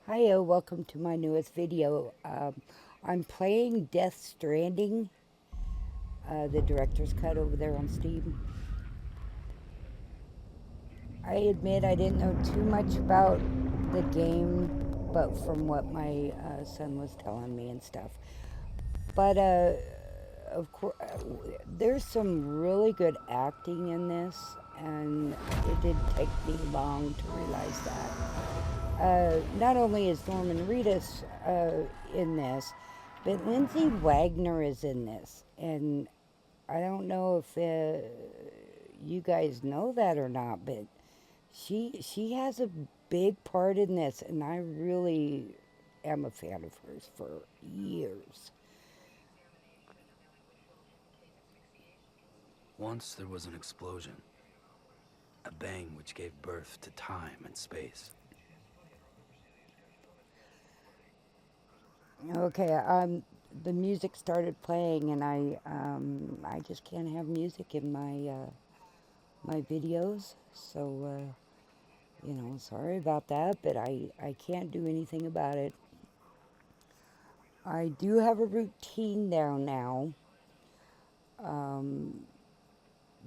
Hiya, welcome to my newest video. I'm playing Death Stranding, the director's cut over there on Steam. I admit I didn't know too much about the game, but from what my son was telling me and stuff. But of course, there's some really good acting in this, and it didn't take me long to realize that. Not only is Norman Reedus in this, but Lindsay Wagner is in this, and I don't know if you guys know that or not, but she has a big part in this, and I really am a fan of hers for years. Once there was an explosion, a bang which gave birth to time and space. Okay, the music started playing, and I just can't have music in my videos, so. Sorry about that, but I can't do anything about it. I do have a routine down now. Um,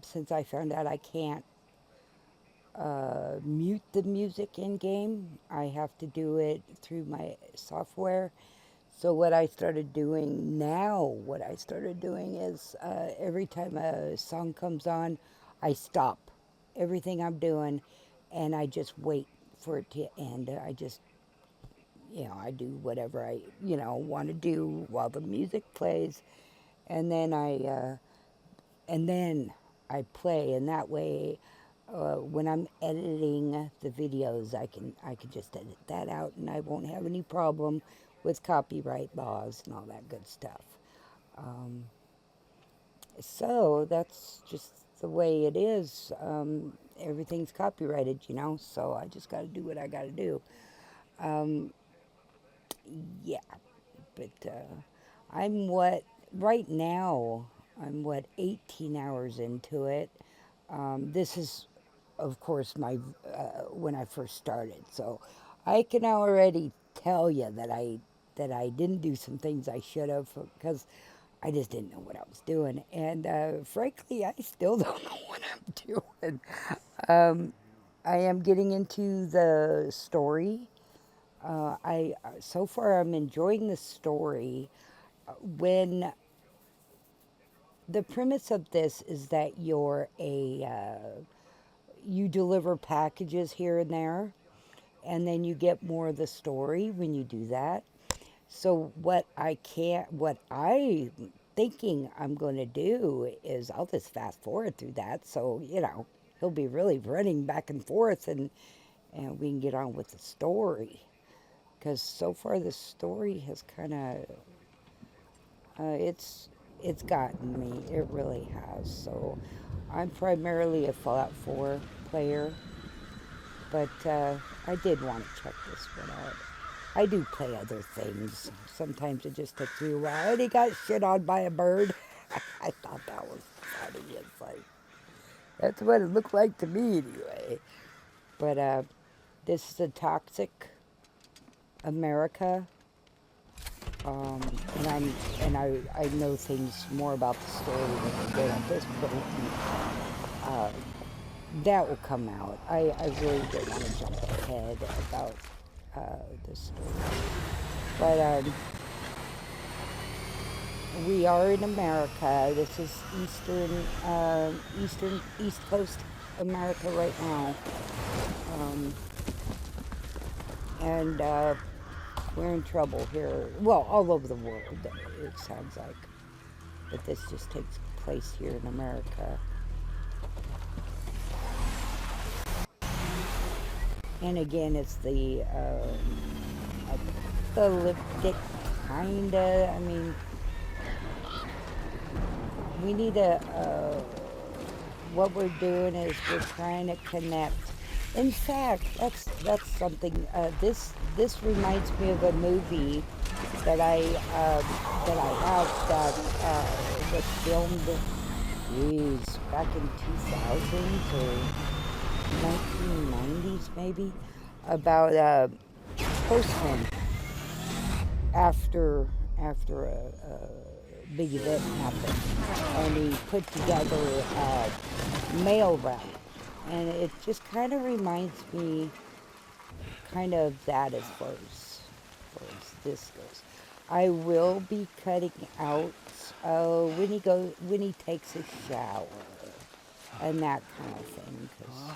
since I found out I can't mute the music in game, I have to do it through my software. So what I started doing is every time a song comes on, I stop everything I'm doing and I just wait for it to end. I do whatever I want to do while the music plays, and then I play, and that way, when I'm editing the videos, I can just edit that out, and I won't have any problem with copyright laws and all that good stuff. Um, so that's just the way it is. Everything's copyrighted, so I just got to do what I got to do. Um, yeah, but right now, I'm 18 hours into it. This is, of course, when I first started. So I can already tell you that I didn't do some things I should have because I just didn't know what I was doing. And frankly, I still don't know what I'm doing. Um, I am getting into the story. I so far I'm enjoying the story. When the premise of this is that you deliver packages here and there, and then you get more of the story when you do that. So what I thinking I'm going to do is I'll just fast forward through that. So he'll be really running back and forth, and we can get on with the story. Because so far the story has kind of it's gotten me. It really has. So I'm primarily a Fallout 4 player, but I did want to check this one out. I do play other things. Sometimes it just takes me a while. And he got shit on by a bird. I thought that was funny. It's like, that's what it looked like to me anyway. But this is a toxic America. And I know things more about the story than I did at this point. Uh, that will come out. I really don't want to jump ahead about the story. But we are in America. This is East Coast America right now. Um, and we're in trouble here. Well, all over the world, it sounds like. But this just takes place here in America. And again, it's the apocalyptic kinda. I mean, we need what we're doing is we're trying to connect. In fact, that's something. This reminds me of a movie that I have that was filmed, back in 2000s or 1990s maybe, about postman after a big event happened, and he put together a mail route, and it just kind of reminds me kind of that as far as this goes. I will be cutting out when he takes a shower and that kind of thing, because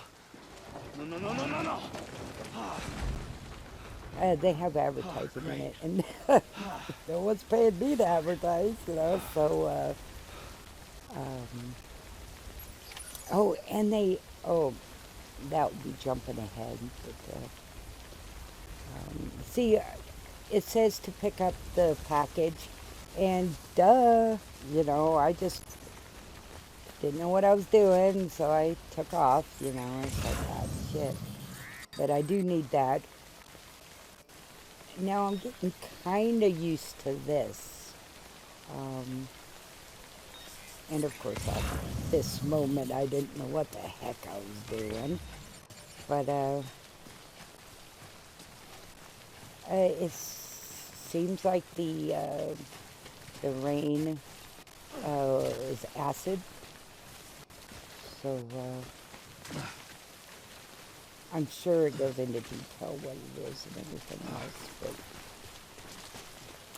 No, no, no, no, no, no! they have advertising in it, and no one's paying me to advertise, So, um, oh, and that would be jumping ahead. But, see, it says to pick up the package, and I just didn't know what I was doing, so I took off, it's like, ah, shit. But I do need that. Now I'm getting kind of used to this. Um, and of course, at this moment, I didn't know what the heck I was doing. But it seems like the rain is acid. So I'm sure it goes into detail what it is and everything else. But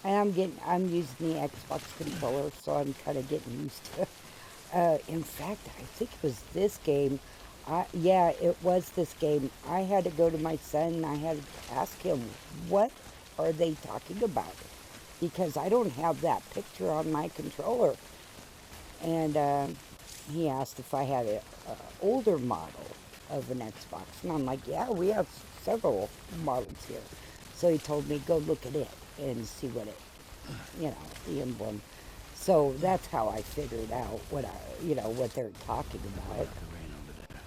and I'm using the Xbox controller, so I'm kind of getting used to it. In fact, I think it was this game. Yeah, it was this game. I had to go to my son and I had to ask him, what are they talking about? Because I don't have that picture on my controller. And he asked if I had an older model of an Xbox. And I'm like, yeah, we have several models here. So he told me, go look at it and see what the emblem. So that's how I figured out what they're talking about. The rain over there.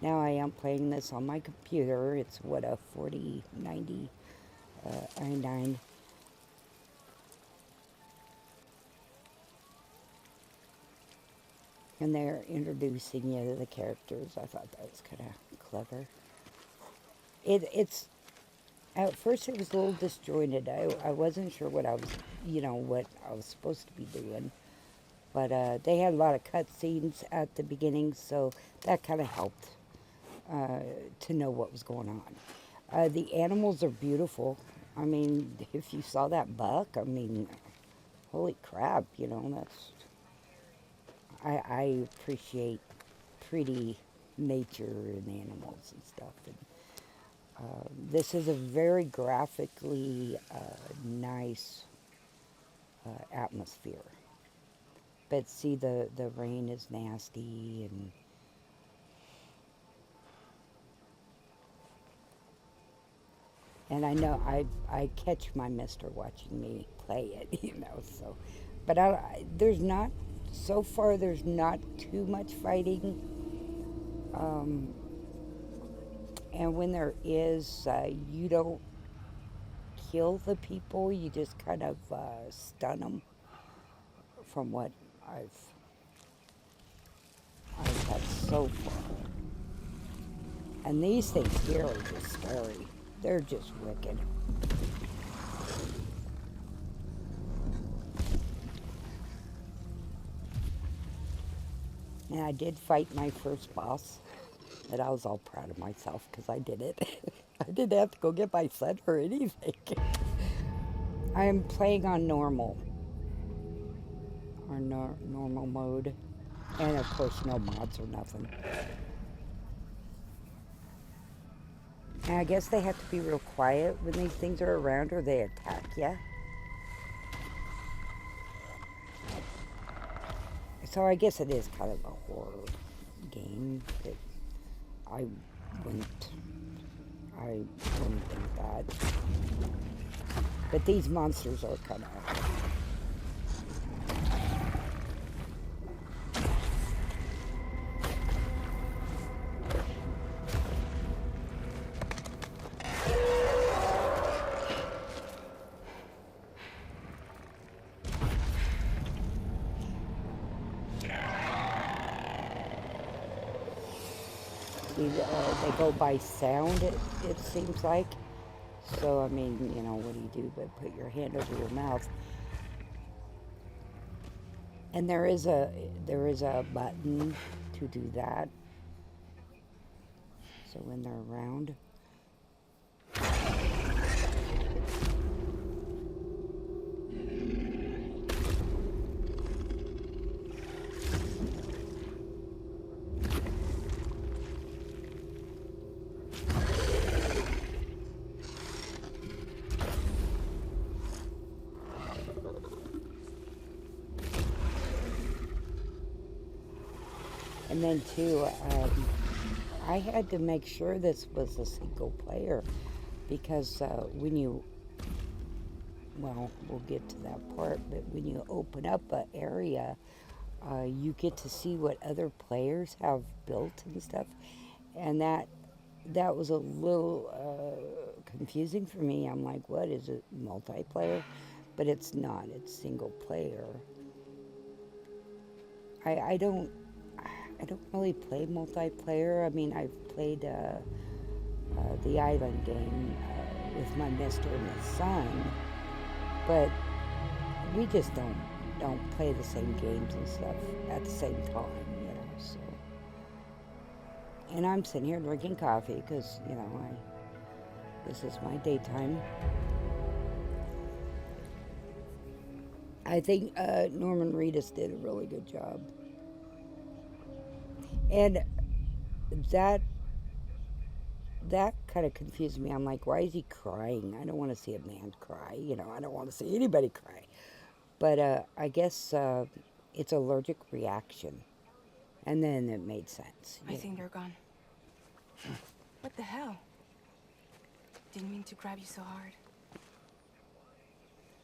Now I am playing this on my computer. It's a 4090 i9. And they're introducing you to the characters. I thought that was kind of clever. It's at first it was a little disjointed. I wasn't sure what I was supposed to be doing. But they had a lot of cutscenes at the beginning, so that kind of helped to know what was going on. The animals are beautiful. I mean, if you saw that buck, I mean, holy crap, I appreciate pretty nature and animals and stuff. And this is a very graphically nice atmosphere. But see, the rain is nasty, and I know I catch my mister watching me play it, so. But so far there's not too much fighting. And when there is, you don't kill the people, you just kind of stun them, from what I've had so far. And these things here are just scary. They're just wicked. And I did fight my first boss, and I was all proud of myself because I did it. I didn't have to go get my son or anything. I am playing on normal, or normal mode, and of course no mods or nothing. And I guess they have to be real quiet when these things are around or they attack you. So I guess it is kind of a horror game, but I wouldn't think that. But these monsters are kind of... See, they go by sound. It seems like. So I mean, you know, what do you do but put your hand over your mouth? And there is a button to do that. So when they're around. And then too, I had to make sure this was a single player because when you, well, we'll get to that part, but when you open up an area, you get to see what other players have built and stuff, and that was a little confusing for me. I'm like, what is it, multiplayer? But it's not. It's single player. I don't really play multiplayer. I mean, I've played the island game with my mister and my son, but we just don't play the same games and stuff at the same time, you know. So, and I'm sitting here drinking coffee because this is my daytime. I think Norman Reedus did a really good job, and that that kind of confused me. I'm like, why is he crying? I don't want to see a man cry. I don't want to see anybody cry. But I guess it's allergic reaction. And then it made sense. I think they're gone. What the hell? Didn't mean to grab you so hard.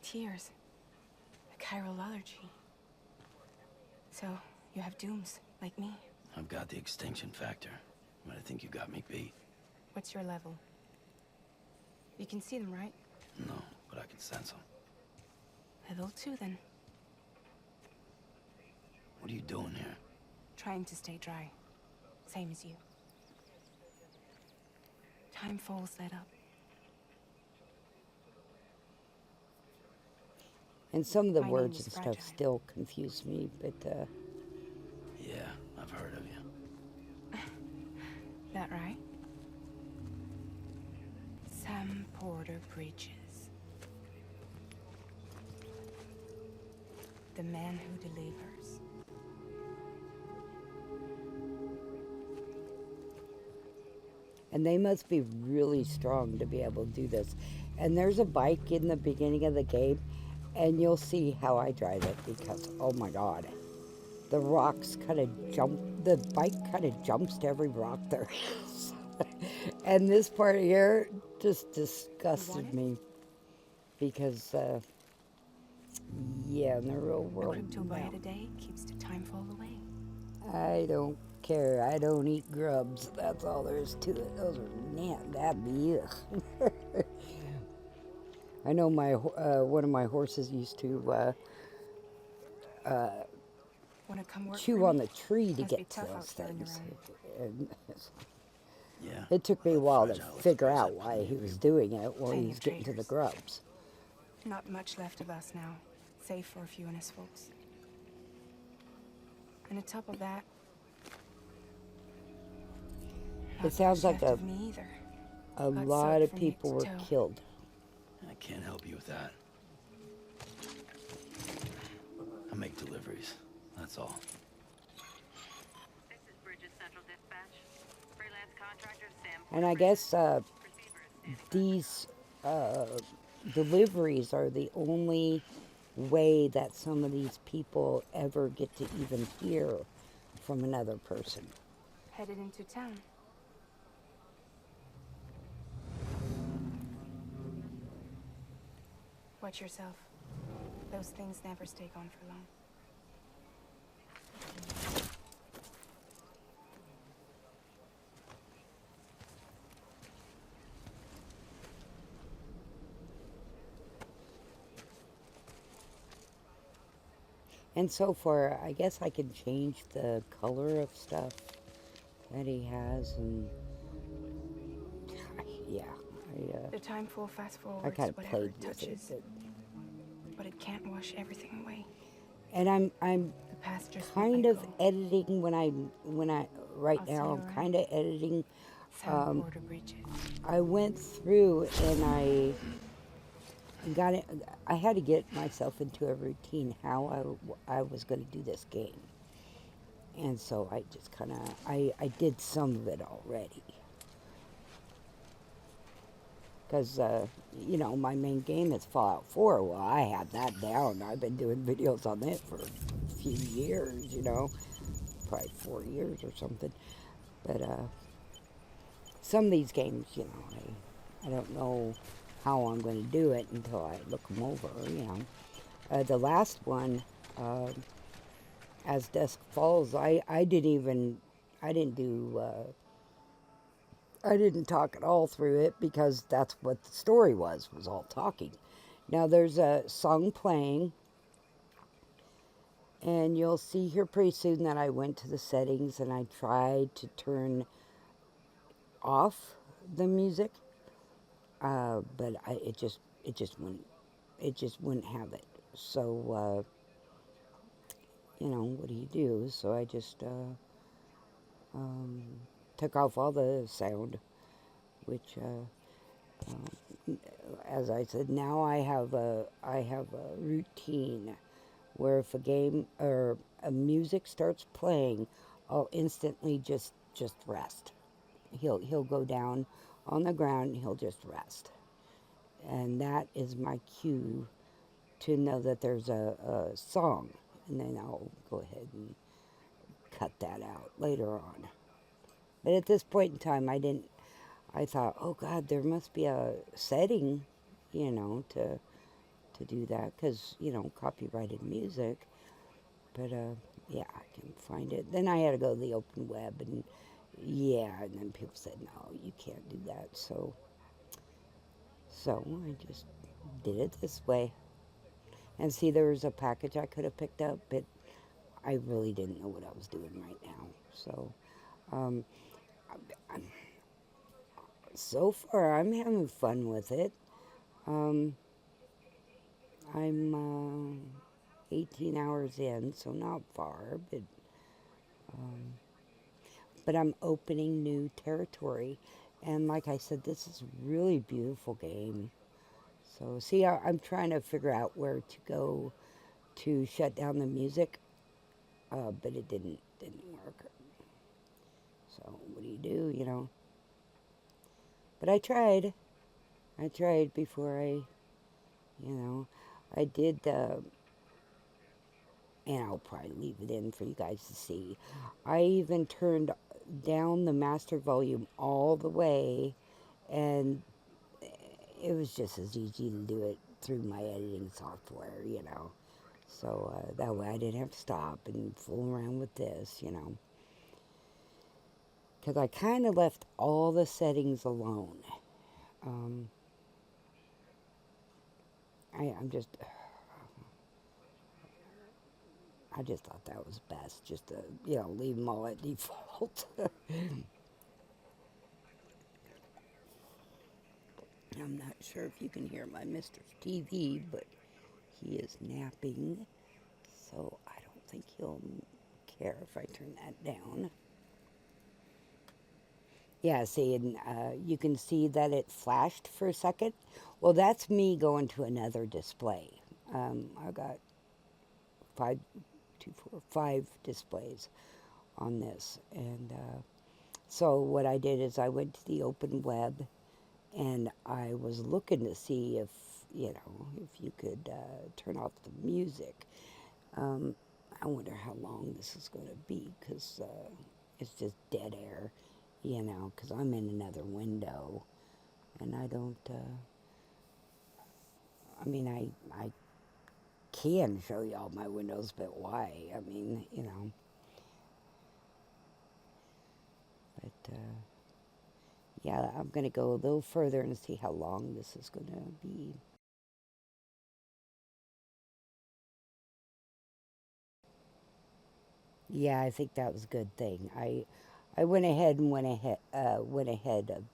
Tears. A chiral allergy. So, you have dooms, like me. I've got the extinction factor, but I think you got me beat. What's your level? You can see them, right? No, but I can sense them. Level 2, then. What are you doing here? Trying to stay dry. Same as you. Time falls that up. And some of the My name words is and stuff Fragile. still confuse me, but Yeah, I've heard of you. That right? Sam Porter Bridges. The man who delivers. and they must be really strong to be able to do this. And there's a bike in the beginning of the game, and you'll see how I drive it because, oh my God, the rocks kind of jump, the bike kind of jumps to every rock there is. And this part here just disgusted me because, yeah, in the real A world, crypto bite no. a day keeps the time fall away. I don't care. I don't eat grubs. That's all there is to it. Those are that'd be ugh. I know my one of my horses used to Wanna come work chew for on me? the tree to Must be get to tough out those here on your things. own. And Yeah. it took me a But while to Fragile figure express out that why plenty he of was you. doing it while he Plenty was of getting to the traitors. grubs. Not much left of us now, save for a few honest folks. And on top of that, not It sounds much like left of me either. a Got lot soaked of from head people to were toe. killed. I can't help you with that. I make deliveries. That's all. This is Bridges Central Dispatch. Freelance contractor Sam. And I guess these deliveries are the only way that some of these people ever get to even hear from another person. Headed into town. Watch yourself. Those things never stay gone for long. And so far, I guess I can change the color of stuff. that he has, and yeah, The time full fast I forwards kind of whatever played it with it, touches, but it can't wash everything away. and I'm The past just won't kind let of go. editing when I right I'll see now you I'm around. kind of editing. South Border Bridges. I went through and I got it. I had to get myself into a routine how I was going to do this game, and so I just kind of I did some of it already because my main game is Fallout 4. Well, I have that down. I've been doing videos on it for a few years. Probably 4 years or something. But some of these games, I don't know how I'm going to do it until I look them over. The last one, uh, As Dusk Falls, I didn't do, I didn't talk at all through it because that's what the story was all talking. Now there's a song playing, and you'll see here pretty soon that I went to the settings and I tried to turn off the music, but it just wouldn't have it. So what do you do? So I just um, took off all the sound, which, as I said, now I have a routine where if a game or a music starts playing, I'll instantly just rest. He'll go down on the ground. He'll just rest, and that is my cue to know that there's a song, and then I'll go ahead and cut that out later on. But at this point in time, I didn't. I thought, oh God, there must be a setting, to do that because copyrighted music. But yeah, I can find it. Then I had to go to the open web, and yeah, and then people said no, you can't do that. So I just did it this way. And see, there was a package I could have picked up, but I really didn't know what I was doing right now. So, um, so far, I'm having fun with it. Um, I'm 18 hours in, so not far, but I'm opening new territory. And like I said, this is a really beautiful game. So, see, I'm trying to figure out where to go to shut down the music, but it didn't work. So, what do? But I tried. I tried before you know, I did, and I'll probably leave it in for you guys to see. I even turned down the master volume all the way, and it was just as easy to do it through my editing software. So that way I didn't have to stop and fool around with this. Because I kind of left all the settings alone. Um, I'm just I just thought that was best, just to, leave them all at default. I'm not sure if you can hear my Mr. TV, but he is napping, so I don't think he'll care if I turn that down. Yeah, see, and you can see that it flashed for a second. Well, that's me going to another display. I got five, two, four, five displays on this, and so what I did is I went to the open web and I was looking to see if you could turn off the music. Um, I wonder how long this is going to be because it's just dead air, because I'm in another window and I don't. I mean, I can show you all my windows, but why? I mean, but. Yeah, I'm going to go a little further and see how long this is going to be. Yeah, I think that was a good thing. I went ahead of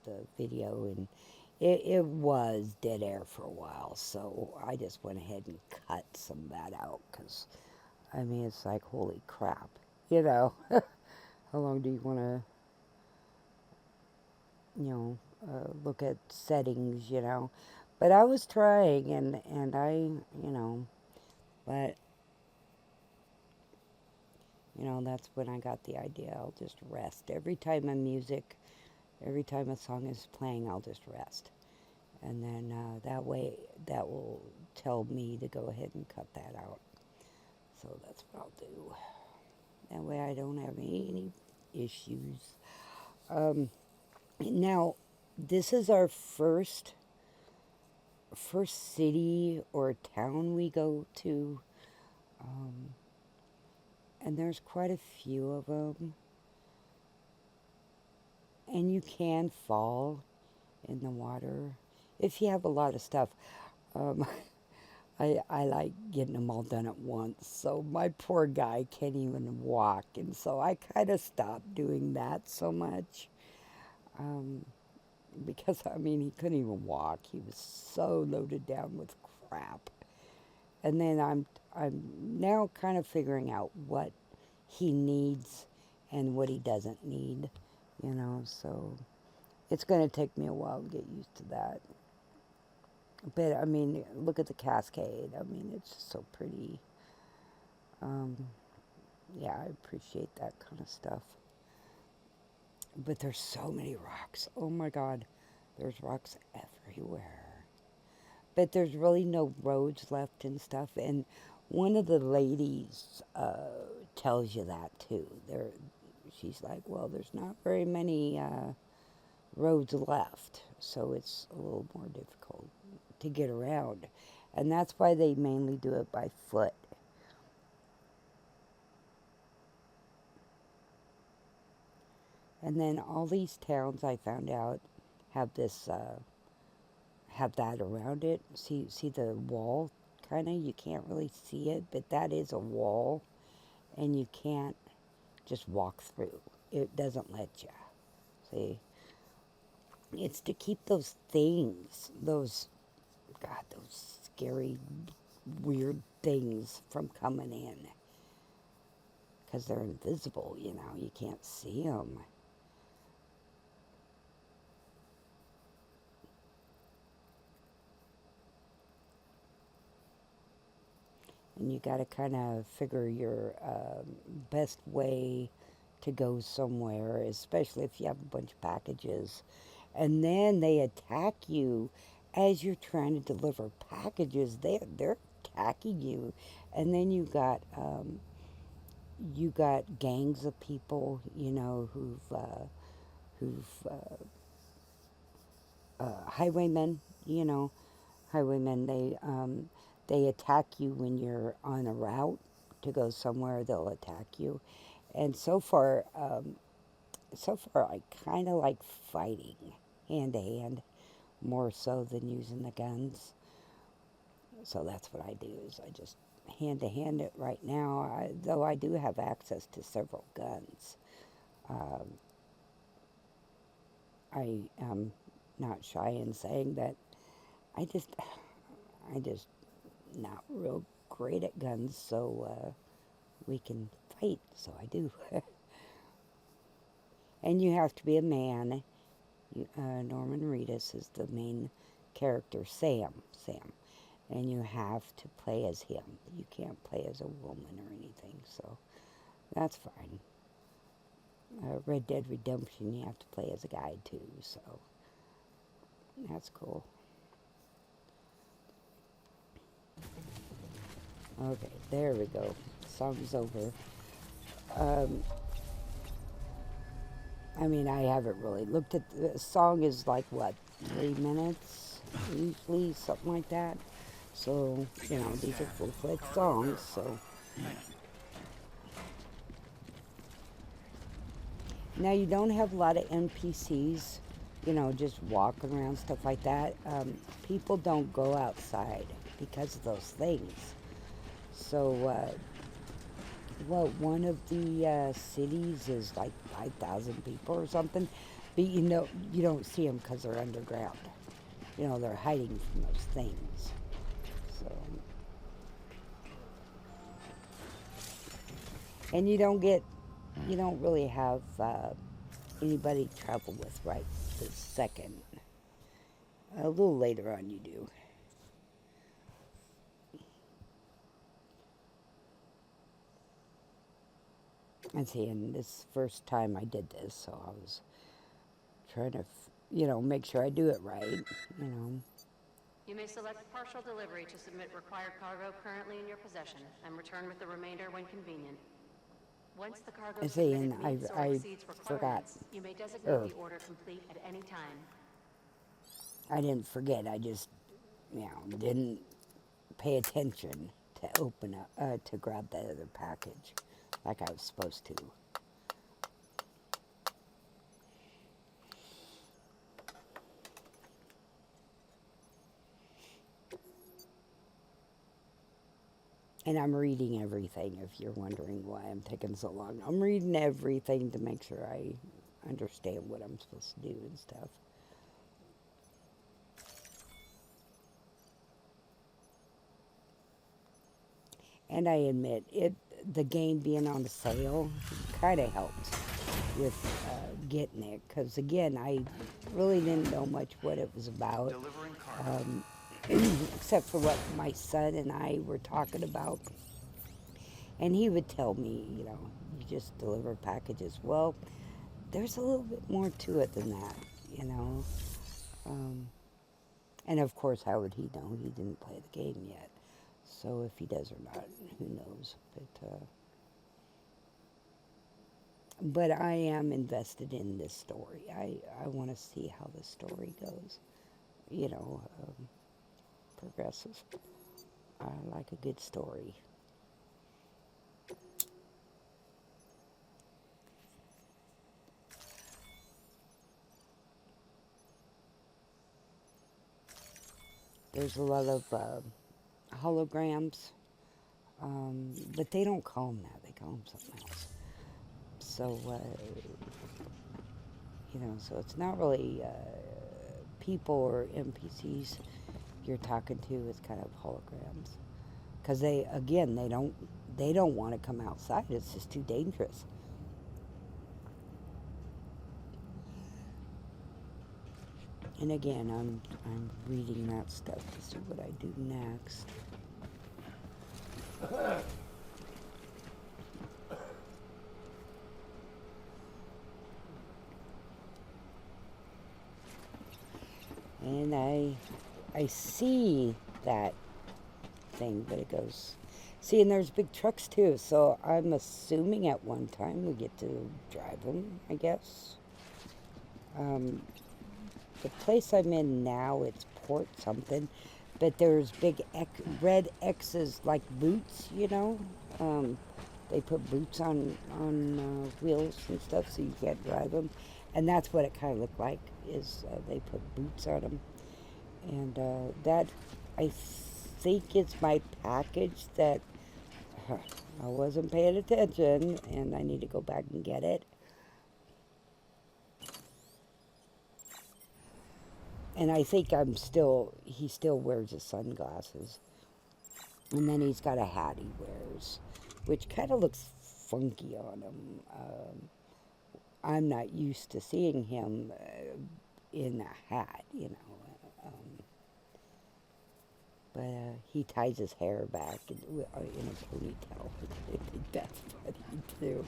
the video, and it was dead air for a while, so I just went ahead and cut some of that out, because, I mean, it's like, holy crap, you know. How long do you want to, look at settings, you know? But I was trying, and I, but, that's when I got the idea. I'll just rest. Every time a song is playing, I'll just rest. And then that way, that will tell me to go ahead and cut that out. So that's what I'll do. That way I don't have any issues. Now, this is our first city or town we go to, and there's quite a few of them. And you can fall in the water if you have a lot of stuff. Um, I like getting them all done at once, so my poor guy can't even walk, and so I kind of stopped doing that so much. Because, I mean, he couldn't even walk. He was so loaded down with crap. And then I'm now kind of figuring out what he needs and what he doesn't need, so it's going to take me a while to get used to that. But, I mean, look at the cascade. I mean, it's just so pretty. Yeah, I appreciate that kind of stuff. But there's so many rocks. Oh my God, there's rocks everywhere. But there's really no roads left and stuff. And one of the ladies tells you that too. She's like, well, there's not very many roads left, so it's a little more difficult to get around. And that's why they mainly do it by foot. And then all these towns, I found out, have this, have that around it. See the wall, kind of? You can't really see it, but that is a wall, and you can't just walk through. It doesn't let you. See? It's to keep those things, those scary, weird things from coming in. Because they're invisible, you can't see them. And you got to kind of figure your best way to go somewhere, especially if you have a bunch of packages. And then they attack you as you're trying to deliver packages. They're attacking you, and then you got gangs of people, who've highwaymen, highwaymen. They attack you when you're on a route to go somewhere. They'll attack you, and so far, I kind of like fighting hand to hand more so than using the guns. So that's what I do. Is I just hand to hand it right now. Though I do have access to several guns. I am not shy in saying that I just not real great at guns, so we can fight, so I do. And you have to be a man. Norman Reedus is the main character, Sam, and you have to play as him. You can't play as a woman or anything, so that's fine. Red Dead Redemption, you have to play as a guy too, so that's cool. Okay, there we go. Song's over. I mean, I haven't really looked at the song. Is like what, 3 minutes usually, something like that. So these are full-fledged songs. So now you don't have a lot of NPCs. Just walking around, stuff like that. People don't go outside because of those things. So Well, one of the cities is like 5,000 people or something. But you don't see them because they're underground. They're hiding from those things. So, and you don't really have anybody to travel with right this second. A little later on, you do. And see, and this first time I did this, so I was trying to, make sure I do it right. You may select partial delivery to submit required cargo currently in your possession and return with the remainder when convenient. Once the cargo And see, submitted and meets or I exceeds forgot, requirements, you may designate or the order complete at any time. I didn't forget. I just, didn't pay attention to open up, to grab that other package like I was supposed to. And I'm reading everything if you're wondering why I'm taking so long. I'm reading everything to make sure I understand what I'm supposed to do and stuff. And I admit, the game being on sale kind of helped with getting it. Because, again, I really didn't know much what it was about. Except for what my son and I were talking about. And he would tell me, you just deliver packages. Well, there's a little bit more to it than that, you know. And of course, how would he know? He didn't play the game yet. So if he does or not, who knows? But I am invested in this story. I want to see how the story goes, progresses. I like a good story. There's a lot of holograms, but they don't call them that. They call them something else. So, so it's not really people or NPCs you're talking to. It's kind of holograms, because they don't want to come outside. It's just too dangerous. And again, I'm reading that stuff to see what I do next. And I see that thing, but it goes. See, and there's big trucks too, so I'm assuming at one time we get to drive them, I guess. The place I'm in now, it's Port something, but there's big red X's like boots, they put boots on wheels and stuff, so you can't drive them, and that's what it kind of looked like. Is they put boots on them, and that I think it's my package that I wasn't paying attention, and I need to go back and get it. And I think he still wears his sunglasses. And then he's got a hat he wears, which kind of looks funky on him. I'm not used to seeing him in a hat, but he ties his hair back in a ponytail. I think that's funny too.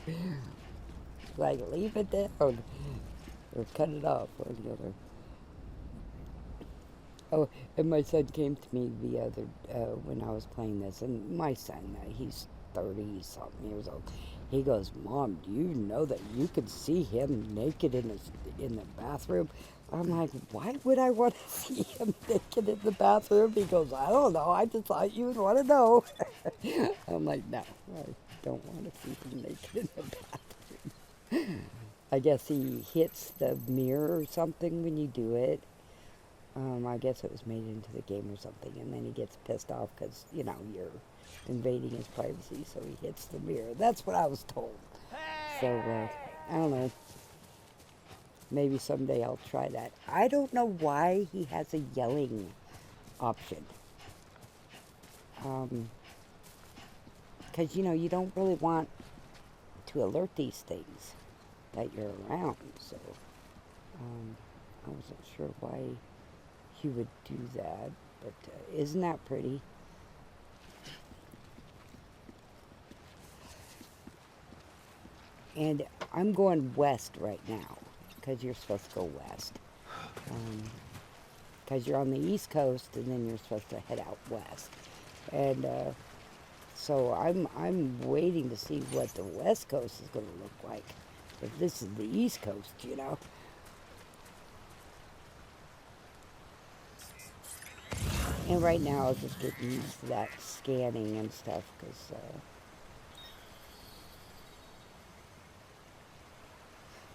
Like, leave it down or cut it off, or the other. Oh, and my son came to me the other when I was playing this, and my son, he's 30-something years old. He goes, "Mom, do you know that you could see him naked in the bathroom?" I'm like, "Why would I want to see him naked in the bathroom?" He goes, "I don't know. I just thought you would want to know." I'm like, "No, I don't want to see him naked in the bathroom." I guess he hits the mirror or something when you do it. I guess it was made into the game or something, and then he gets pissed off because, you're invading his privacy, so he hits the mirror. That's what I was told. So, I don't know. Maybe someday I'll try that. I don't know why he has a yelling option. Because, you don't really want to alert these things that you're around. So, I wasn't sure why he would do that. But isn't that pretty? And I'm going west right now because you're supposed to go west. Because you're on the East Coast and then you're supposed to head out west. And so I'm waiting to see what the West Coast is going to look like. If this is the East Coast. And right now I'm just getting used to that scanning and stuff because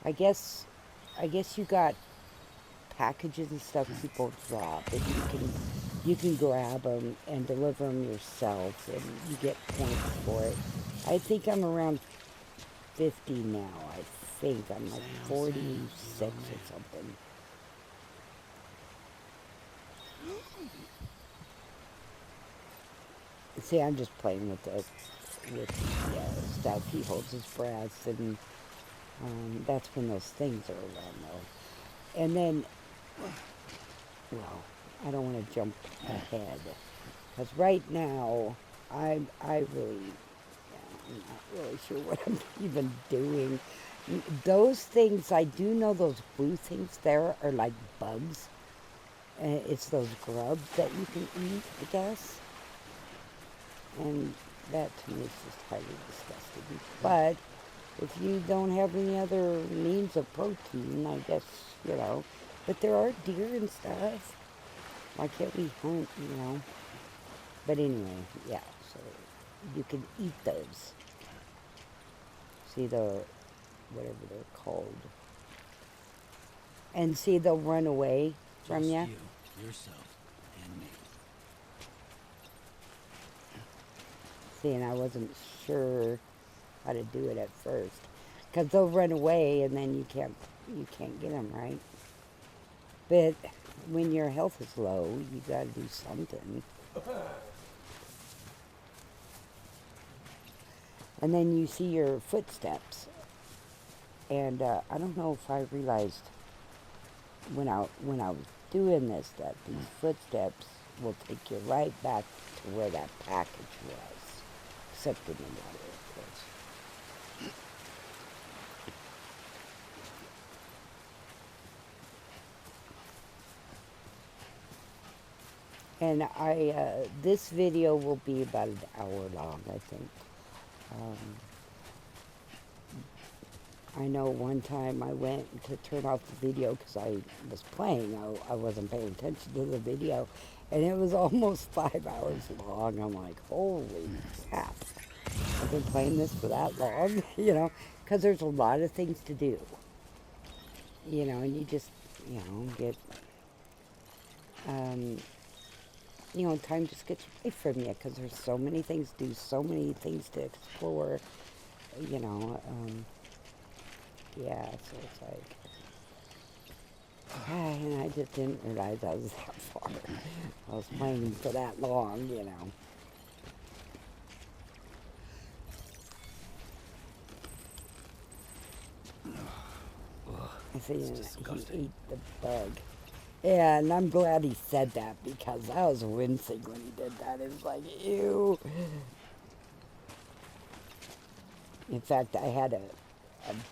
I guess you got packages and stuff people drop, and you can grab them and deliver them yourself, and you get points for it. I think I'm around 50 now. I think I'm like 46 or something. See, I'm just playing with the stuff. He holds his breath, and that's when those things are around, though. And then, well, I don't want to jump ahead, because right now, I'm not really sure what I'm even doing. Those things, I do know those blue things there are like bugs. It's those grubs that you can eat, I guess. And that to me is just highly disgusting. But if you don't have any other means of protein, I guess, But there are deer and stuff. Why can't we hunt, But anyway, yeah, so you can eat those. See whatever they're called. And see, they'll run away from you. Yourself, and me. See, and I wasn't sure how to do it at first, because they'll run away, and then you can't get them, right? But when your health is low, you got to do something. And then you see your footsteps, and I don't know if I realized when I was doing this that these footsteps will take you right back to where that package was, except in the water, of course. And this video will be about an hour long, I think. I know one time I went to turn off the video because I was playing. I wasn't paying attention to the video, and it was almost 5 hours long. I'm like, holy crap. I've been playing this for that long, because there's a lot of things to do. And you just, get, time just gets away from you because there's so many things to do, so many things to explore, yeah, so it's like, and I just didn't realize I was that far. I was playing for that long, I see, he ate the bug. Yeah, and I'm glad he said that because I was wincing when he did that. It was like, ew. In fact, I had a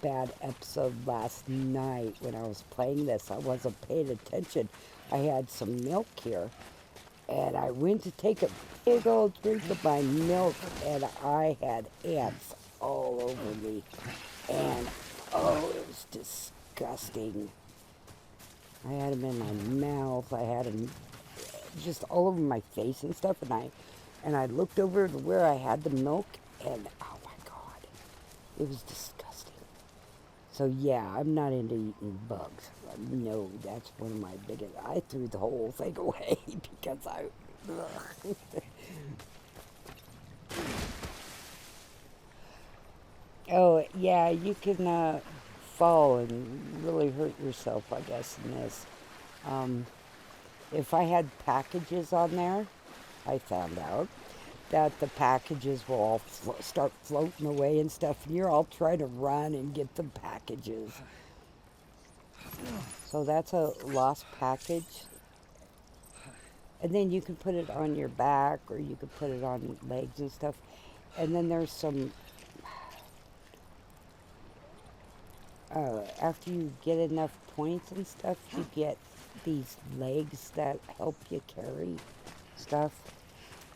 bad episode last night when I was playing this. I wasn't paying attention. I had some milk here, and I went to take a big old drink of my milk, and I had ants all over me. And, it was disgusting. I had them in my mouth. I had them just all over my face and stuff. And I looked over to where I had the milk, and oh my God, it was disgusting. So yeah, I'm not into eating bugs. No, that's one of my biggest. I threw the whole thing away because Oh, yeah, you can fall and really hurt yourself, I guess, in this. Um, if I had packages on there, I found out that the packages will all start floating away and stuff, and you're all trying to run and get the packages. So that's a lost package. And then you can put it on your back or you can put it on legs and stuff. And then there's some, after you get enough points and stuff, you get these legs that help you carry stuff.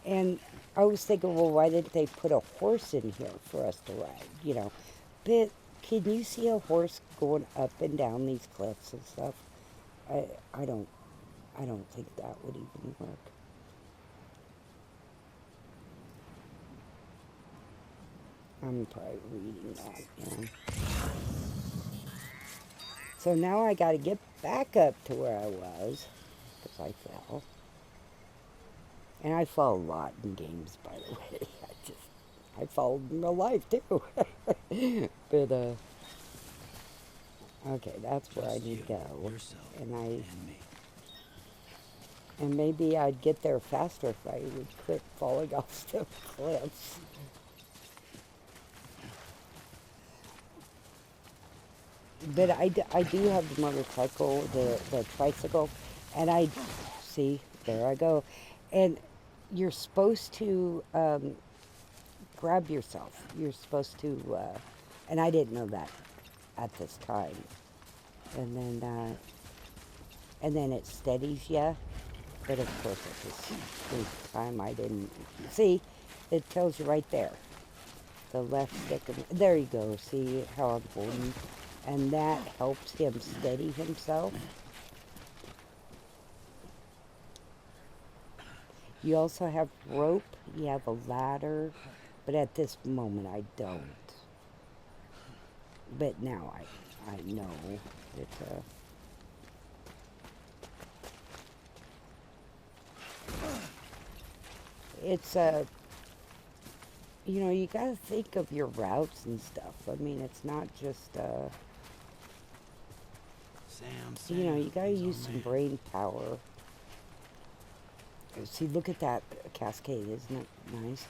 And I was thinking, well, why didn't they put a horse in here for us to ride? But can you see a horse going up and down these cliffs and stuff? I I don't I don't think that would even work. I'm probably reading that, So now I got to get back up to where I was because I fell. And I fall a lot in games, by the way. I fall in real life too. But okay, that's where I Just need to you, go. yourself, And and me. maybe I'd get there faster if I would quit falling off the cliffs. But I do have the motorcycle, the tricycle, and I see, there I go. And you're supposed to grab yourself. You're supposed to, and I didn't know that at this time. And then it steadies you. But of course, at this time, I didn't see. It tells you right there. The left stick. There you go. See how I'm holding, and that helps him steady himself. You also have rope. You have a ladder, but at this moment, I don't. But now I know that. It's you got to think of your routes and stuff. I mean, it's not just Sam, you got to he's use our some man. brain power. See, look at that cascade, isn't it nice?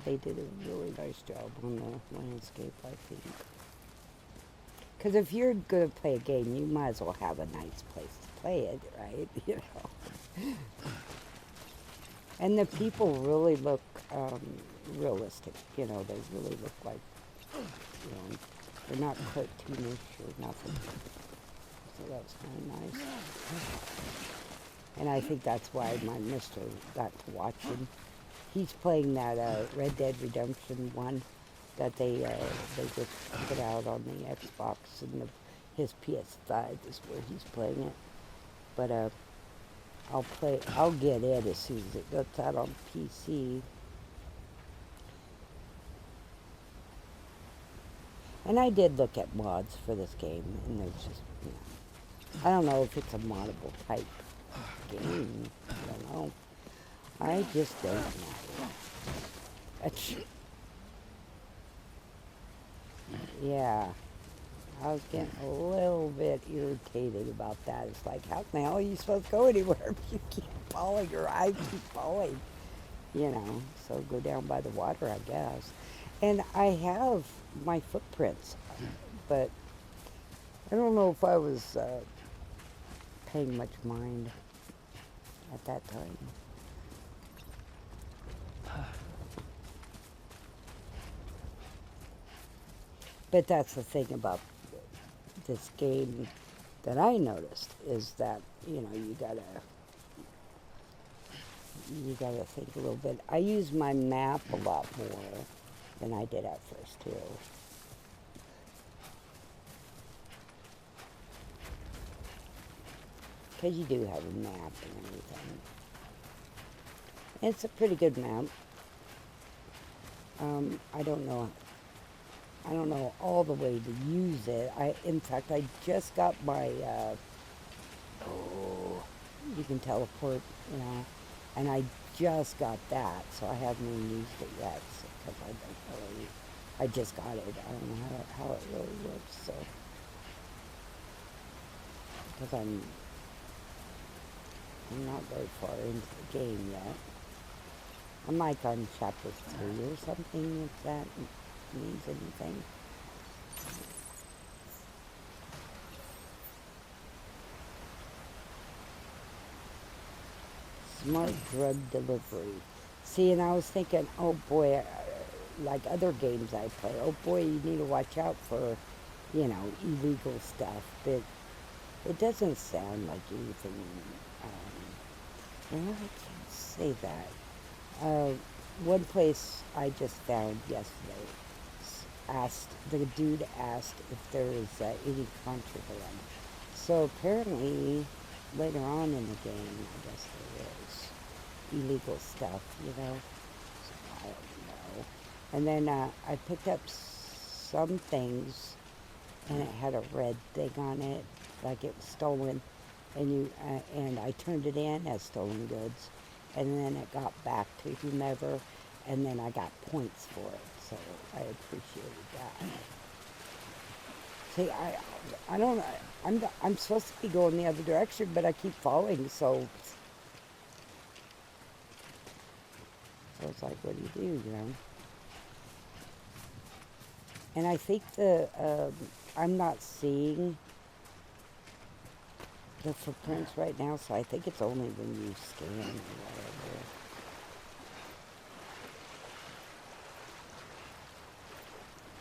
They did a really nice job on the landscape, I think. Because if you're going to play a game, you might as well have a nice place to play it, right? And the people really look realistic. They really look like, they're not cartoonish or nothing. So that's kind of nice. And I think that's why my mister got to watch him. He's playing that Red Dead Redemption one that they just put out on the Xbox, and his PS5 is where he's playing it. But I'll get it as soon as it gets out on PC. And I did look at mods for this game, and there's just, I don't know if it's a moddable type game. I don't know. I just don't know. Yeah. I was getting a little bit irritated about that. It's like, how the hell are you supposed to go anywhere if you keep falling or I keep falling? So go down by the water, I guess. And I have my footprints, but I don't know if I was paying much mind at that time. But that's the thing about this game that I noticed is that, you gotta think a little bit. I use my map a lot more than I did at first too. Because you do have a map and everything. It's a pretty good map. I don't know. I don't know all the way to use it. In fact, I just got my. You can teleport, and I just got that, so I haven't even used it yet. because I don't really, I just got it. I don't know how it really works, so, because I'm not very far into the game yet. I'm like on chapter 3 or something, if that means anything. Smart drug delivery. See, and I was thinking, oh boy, like other games I play, oh boy, you need to watch out for, illegal stuff. But it doesn't sound like anything. Well, I can't say that. One place I just found yesterday the dude asked if there was any contraband. So apparently, later on in the game, I guess there is illegal stuff, So I don't know. And then I picked up some things, and it had a red thing on it, like it was stolen. And I turned it in as stolen goods, and then it got back to whomever, and then I got points for it. So I appreciated that. See, I don't know. I'm supposed to be going the other direction, but I keep falling. So it's like, what do you do? And I think I'm not seeing the footprints right now, so I think it's only when you scan or whatever.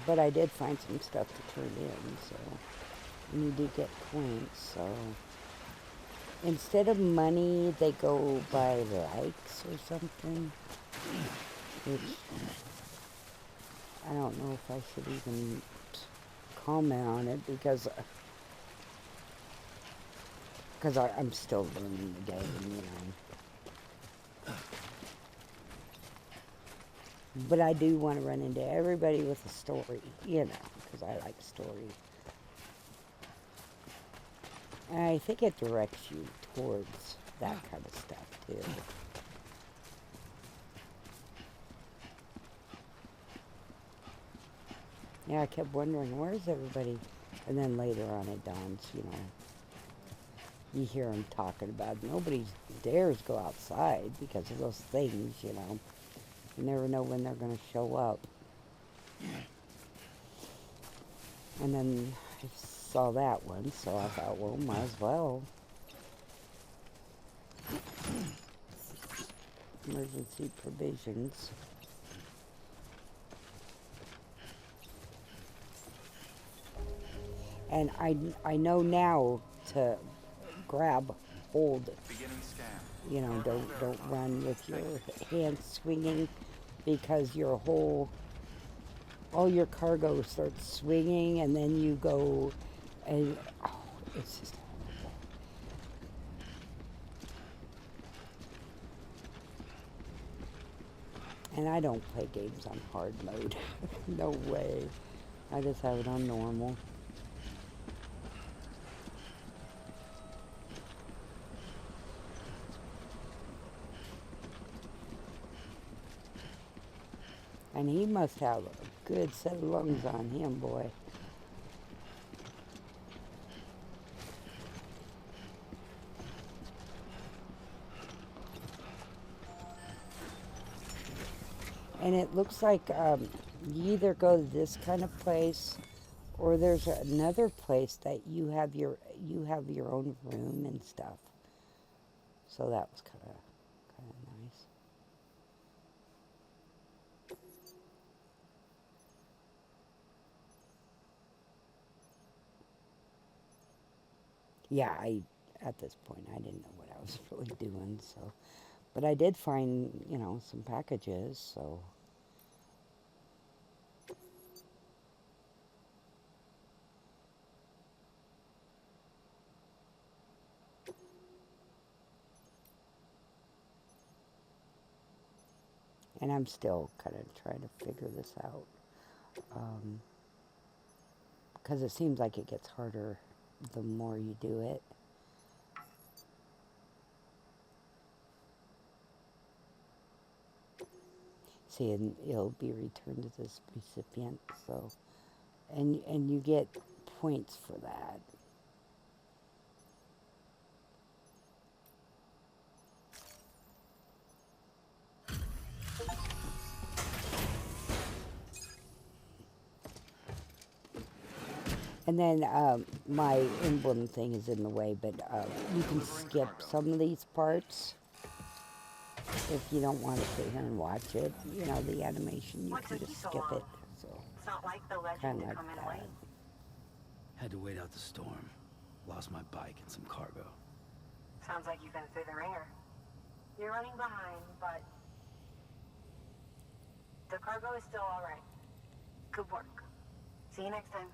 But I did find some stuff to turn in, so, and you do get points, so. Instead of money, they go by likes or something, which I don't know if I should even comment on it, because I'm still learning the game, But I do want to run into everybody with a story, because I like story. And I think it directs you towards that kind of stuff, too. Yeah, I kept wondering, where's everybody? And then later on it dawns, you hear them talking about nobody dares go outside because of those things, You never know when they're going to show up. And then I saw that one, so I thought, well, might as well. Emergency provisions. And I know now to hold. Don't run with your hands swinging, because all your cargo starts swinging, and then you go, and it's just horrible. And I don't play games on hard mode. No way. I just have it on normal. And he must have a good set of lungs on him, boy. And it looks like you either go to this kind of place, or there's another place that you have your own room and stuff. So that was kind of nice. Yeah, at this point I didn't know what I was really doing, so, but I did find, some packages, so. And I'm still kind of trying to figure this out, because it seems like it gets harder the more you do it. saying it'll be returned to this recipient. So, and you get points for that. And then my emblem thing is in the way, but you can skip some of these parts if you don't want to sit here and watch it. You know, the animation, you can just skip it. So, It's not like the legend kind to of like come in that. late. Had to wait out the storm. Lost my bike and some cargo. Sounds like you've been through the ringer. You're running behind, but the cargo is still all right. Good work. See you next time.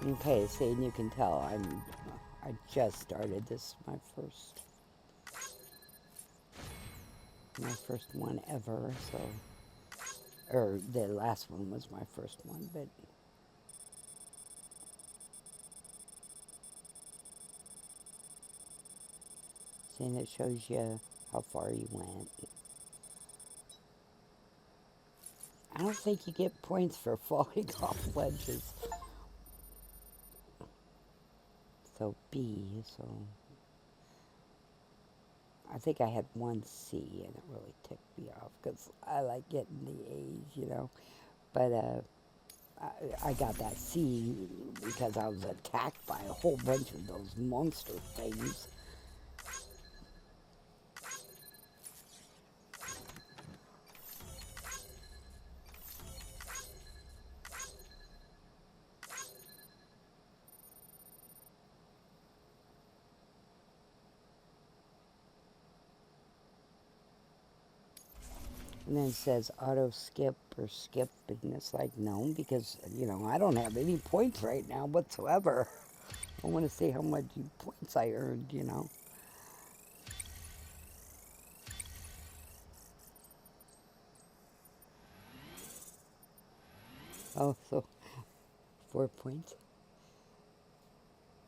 Okay, see, and you can tell I just started this, my first one ever, so, or the last one was my first one, but seeing it shows you how far you went. I don't think you get points for falling off ledges. So B, so I think I had one C, and it really ticked me off because I like getting the A's, you know. But I got that C because I was attacked by a whole bunch of those monster things. And then it says auto skip or skip, and it's like, no, because, you know, I don't have any points right now whatsoever. I want to see how much points I earned, you know. Oh, so 4 points.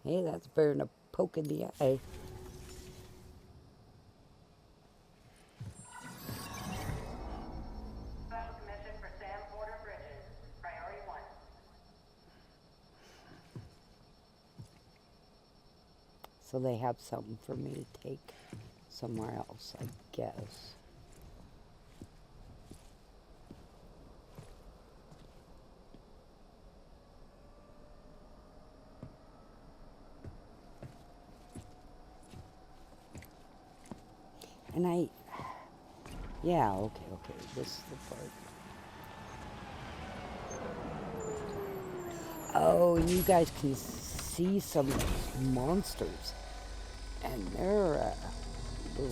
Hey, that's better than a poke in the eye. Special commission for Sam Porter Bridges. Priority 1. So they have something for me to take somewhere else, I guess. And yeah, okay, this is the part. Oh, you guys can see some of those monsters. And they're, ugh.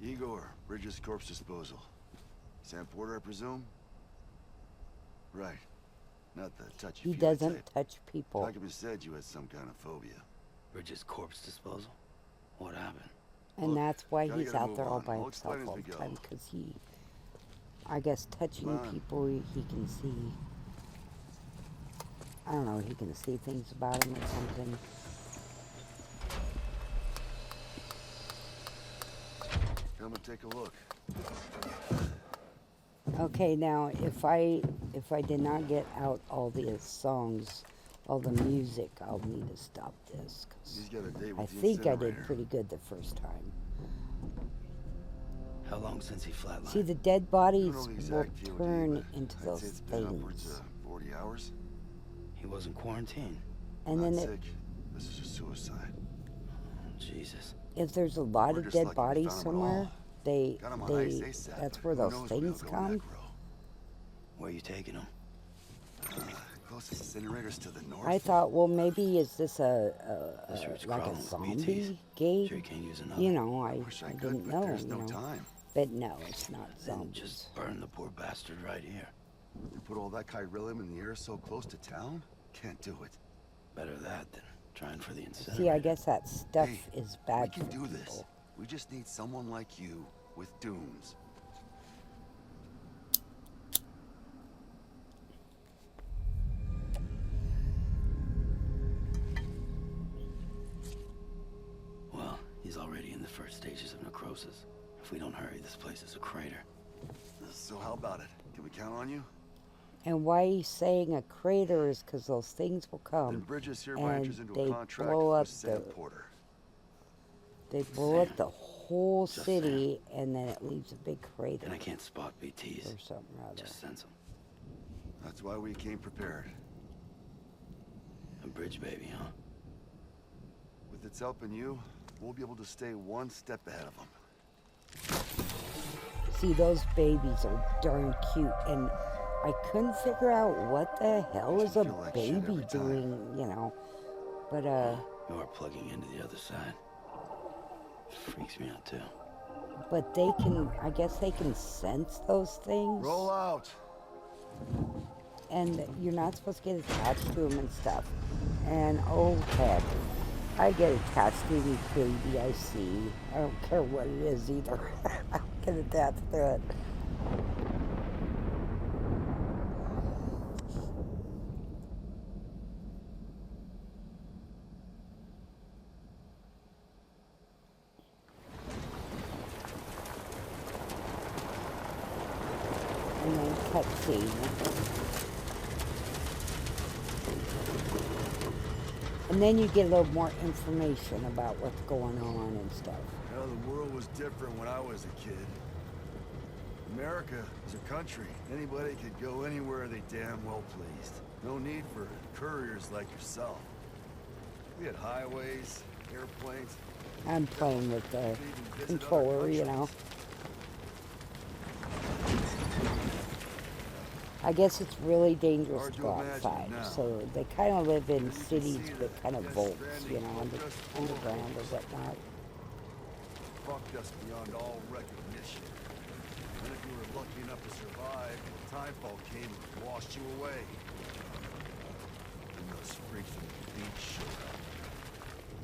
Igor, Bridges Corpse Disposal. Sam Porter, I presume? Right. Not the touchy-feely He doesn't type. touch people. Document said you had some kind of phobia. Bridges corpse disposal? What happened? And Look, that's why gotta he's get a out move there all on. by I'll himself explain as all we the go. time, because I guess touching Come on. people, he can see, I don't know, he can see things about him or something. Come and take a look. Okay, now if I did not get out all the songs, all the music, I'll need to stop this. 'Cause He's got a date I with the think I did incinerator. pretty good the first time. How long since he flatlined? See, the dead I bodies don't know the will exact POD, turn but into I'd those say it's been upwards things. of 40 hours. He wasn't quarantined. And Not then sick. This is a suicide. Jesus. if there's a lot We're of just dead lucky we bodies found 'em at somewhere, all. they Got 'em on ice ASAP, that's but where who those knows where things they'll go in come. that grow. Where you taking him? Closest incinerator's to the north. I thought, well, maybe is this This route's like a crawling with zombie BTs. game? Sure you can't use another. You know, I Wish I could, didn't but know. there's You no know, time. but no, it's not Then zombies. just burn the poor bastard right here. You put all that chiralium in the air so close to town? Can't do it. Better that than trying for the incinerator. See, I guess that stuff Hey, is bad we can for do people. this. We just need someone like you with dooms. houses. If we don't hurry, this place is a crater. So how about it? Can we count on you? And why he's saying a crater is because those things will Then come Bridges here and branches into they a contract blow up with Sam the Porter. they blow up Sam. the whole Just city, and then it leaves a big crater And I can't spot BTs. or something or other. Just sense them. That's why we came prepared. A bridge baby, huh? With its help and you, we'll be able to stay one step ahead of them. See, those babies are darn cute, and I couldn't figure out what the hell is a feel like shit baby every time. doing, you know. But You are plugging into the other side. Freaks me out too. but they can, I guess they can sense those things. Roll out. And you're not supposed to get attached to them and stuff. And oh heck, I get attached to any baby I see. I don't care what it is either. I get attached to it. And then cutscene. And then you get a little more information about what's going on and stuff. Hell, the world was different when I was a kid. America was a country. Anybody could go anywhere they damn well pleased. No need for couriers like yourself. We had highways, airplanes. I'm playing with the We could even visit other controller, you know. countries. I guess it's really dangerous Hard to to go imagine outside. now. So they kind of live in You can cities see with the kind of Death vaults, Stranding you know, just underground or overlooks. whatnot. Fucked us beyond all recognition. And if you were lucky enough to survive, timefall came and washed you away. And those freaks from the beach showed up.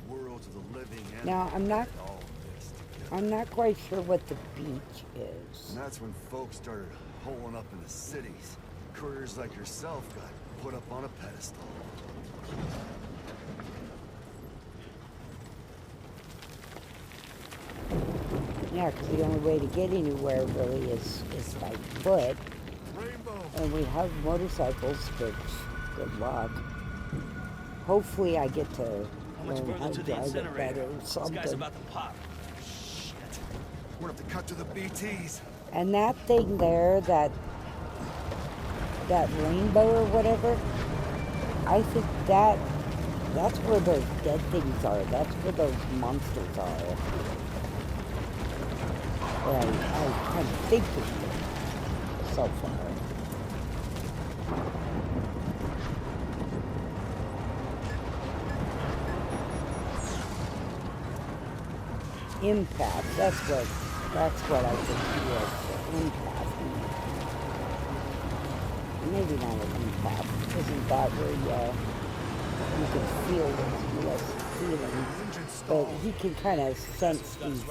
The worlds of the living and Now, I'm not- dead all mixed together. I'm not quite sure what the beach is. And that's when folks started holing up in the cities. Couriers like yourself got put up on a pedestal. Yeah, because the only way to get anywhere really is by foot. Rainbow! And we have motorcycles, which, good luck. Hopefully I get to learn how to drive it better or something. to pop. Shit. We're gonna have to cut to the BTs. And that thing there, that rainbow or whatever, I think that's where those dead things are. That's where those monsters are. Or I kind of think it's so far. Empath, that's what I think he was, the empath. Maybe not an empath. Isn't that where you can feel less feelings? But he can kind of sense these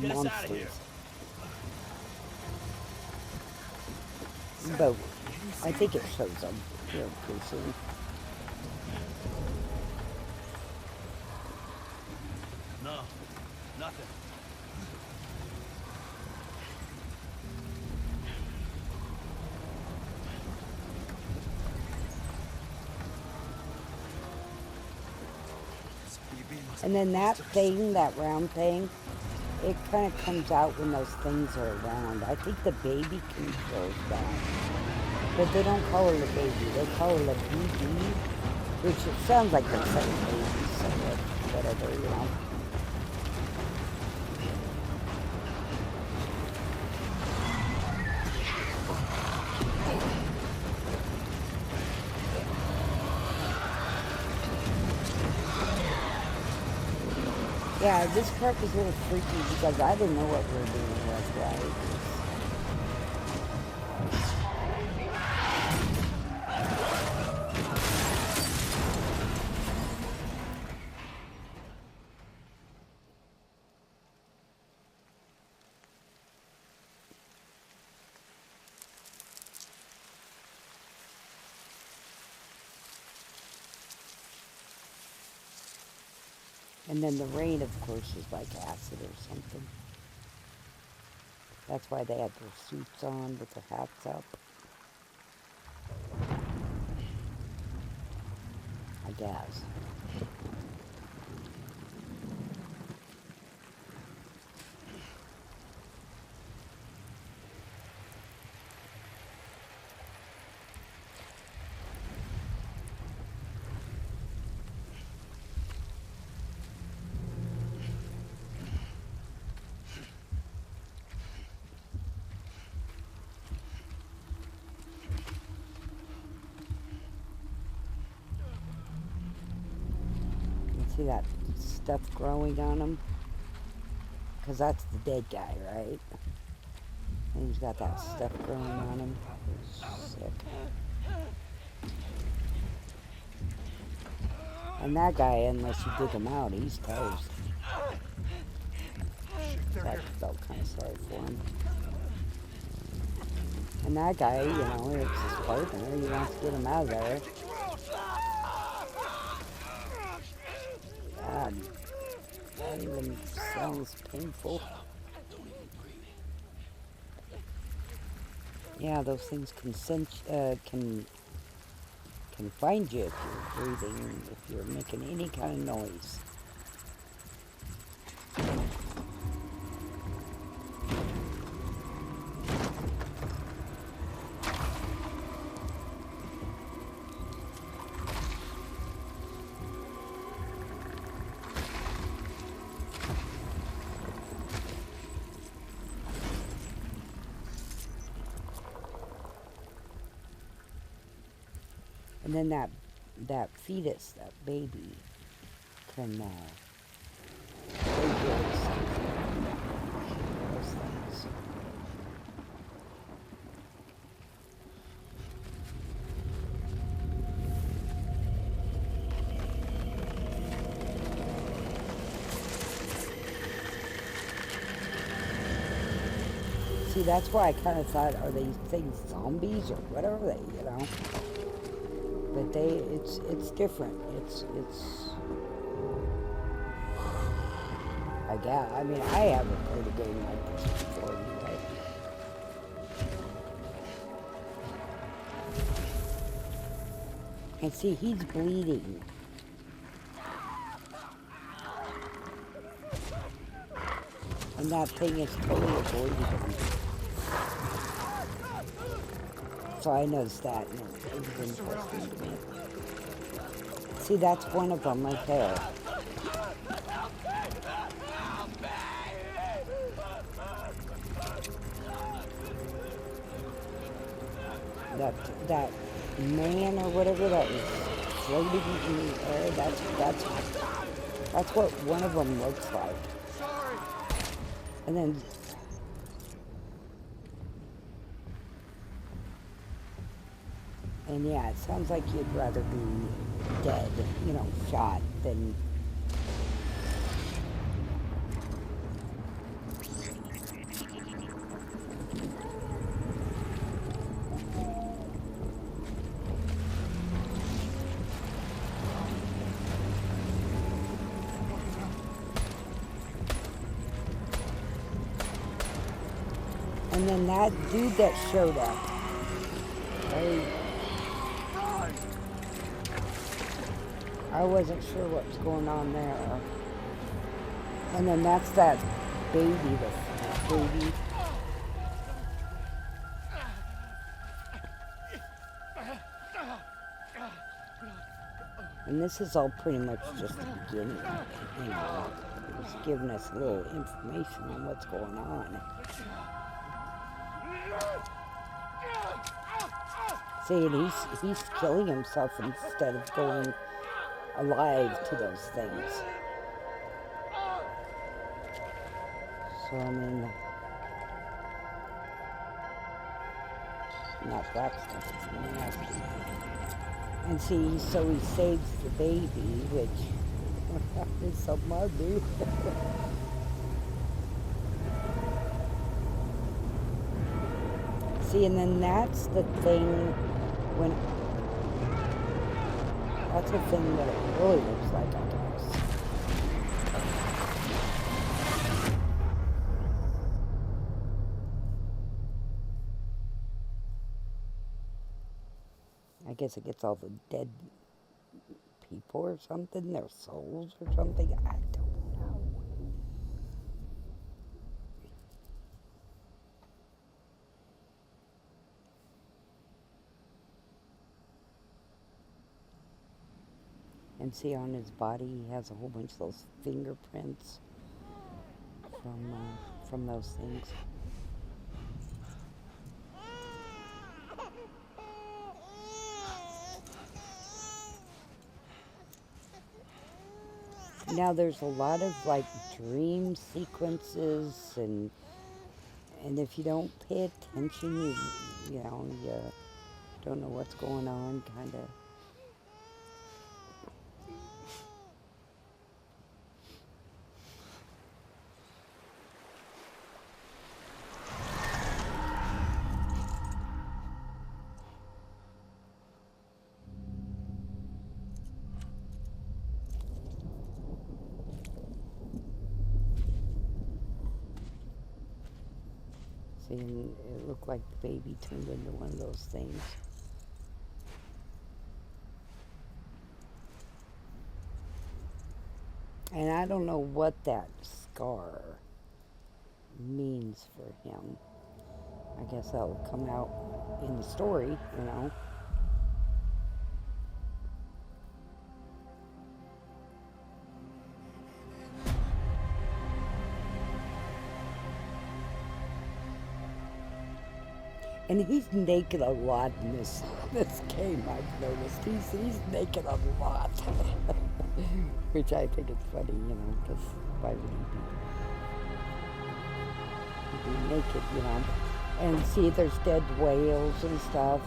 monsters. But I think it shows them here pretty soon. No, nothing. And then that thing, that round thing, it kind of comes out when those things are around. I think the baby controls that. But they don't call it a baby, they call it a BB, which it sounds like they're saying baby, so whatever, you know. Yeah, this part was a little freaky because I didn't know what we were doing with, right? And then the rain, of course, is like acid or something. That's why they had their suits on with their hats up. I guess. See that stuff growing on him? Because that's the dead guy, right? And he's got that stuff growing on him. It's sick. And that guy, unless you dig him out, he's toast. I felt kind of sorry for him. And that guy, you know, it's his partner. He wants to get him out of there. God, that even sounds painful. Yeah, those things can find you if you're breathing, if you're making any kind of noise. And then that fetus, that baby, can break something. Those things. See, that's why I kind of thought, are these things zombies or what are they, you know? But it's different. It's I mean, I haven't played a game like this before anyway. And see, he's bleeding. And that thing is totally avoiding him. So I noticed that, and it was interesting to me. See, that's one of them right there. That man or whatever that was floating in the air, that's what one of them looks like. And then yeah, it sounds like you'd rather be dead, you know, shot than and then that dude that showed up, I wasn't sure what was going on there. And then that's that baby, the baby. And this is all pretty much just the beginning, you know. It's giving us a little information on what's going on. See, and he's killing himself instead of going alive to those things. So, I mean, not blacksmith, it's nasty. And see, so he saves the baby, which is something I do. See, and then that's the thing when... That's the thing that it really looks like, I guess. I guess it gets all the dead people or something, their souls or something. I don't know. And see, on his body, he has a whole bunch of those fingerprints from those things. Now there's a lot of like dream sequences, and if you don't pay attention, you don't know what's going on, kind of. See, and it looked like the baby turned into one of those things. And I don't know what that scar means for him. I guess that'll come out in the story, you know. And he's naked a lot in this game, I've noticed. He's naked a lot. Which I think is funny, you know, because why would he be naked, you know? And see, there's dead whales and stuff.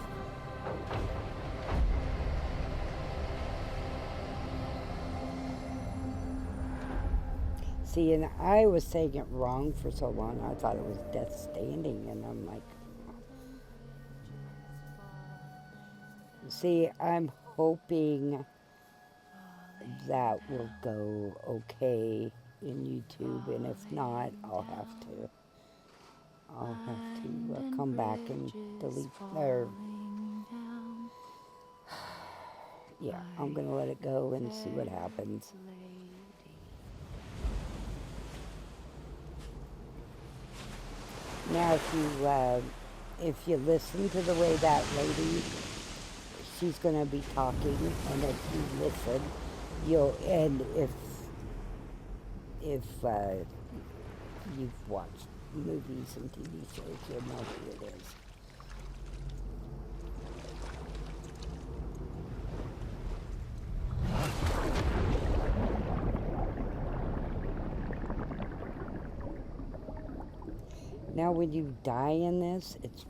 See, and I was saying it wrong for so long. I thought it was Death Standing, and I'm like, see, I'm hoping that will go okay in YouTube, and if not, I'll have to come back and delete, or yeah, I'm gonna let it go and see what happens. Now, if you listen to the way that lady, she's gonna be talking, and if you listen, and if you've watched movies and TV shows, you'll know who it is. Now, when you die in this, it's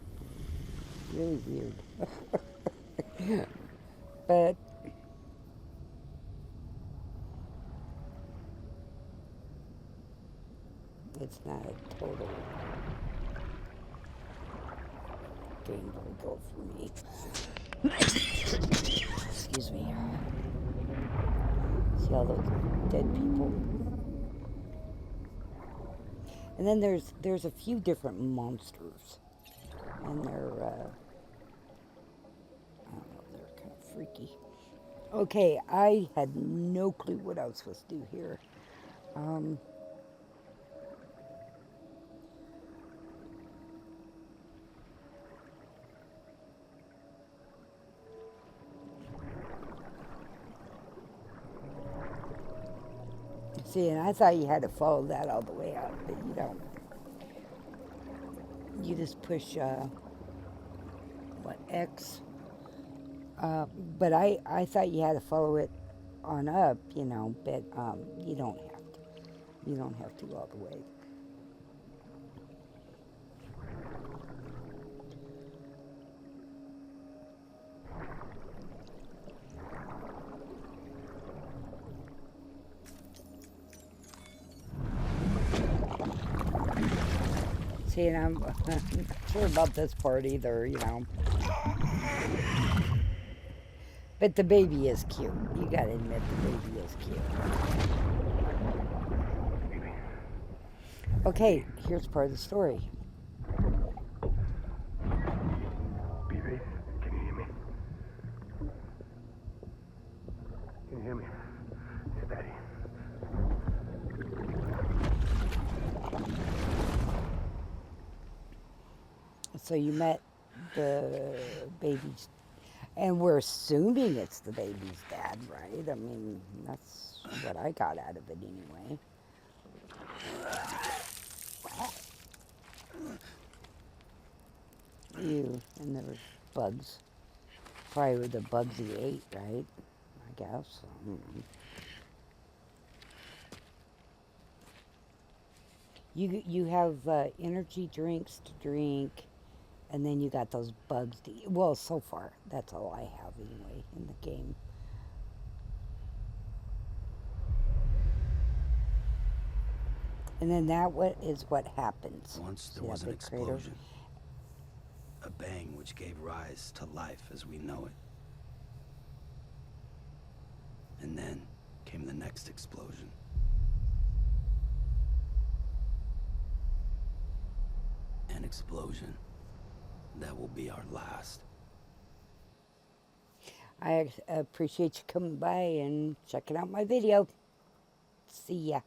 really weird. But it's not a total game go for me. Excuse me. See all those dead people? And then there's a few different monsters, and they're I don't know, they're kind of freaky. Okay, I had no clue what I was supposed to do here. See, and I thought you had to follow that all the way out, but you don't. You just push, X? But I thought you had to follow it on up, you know, but you don't have to. You don't have to all the way. See, and I'm not sure about this part either, you know. But the baby is cute. You gotta admit the baby is cute. Okay, here's part of the story. Baby, can you hear me? So you met the baby's, and we're assuming it's the baby's dad, right? I mean, that's what I got out of it anyway. Ew, and there was bugs. Probably were the bugs he ate, right? I guess. I don't know. You have energy drinks to drink, and then you got those bugs to eat. Well, so far, that's all I have anyway in the game. And then is what happens. Once there See was that an big crater? explosion. A bang which gave rise to life as we know it. And then came the next explosion. An explosion that will be our last. I appreciate you coming by and checking out my video. See ya.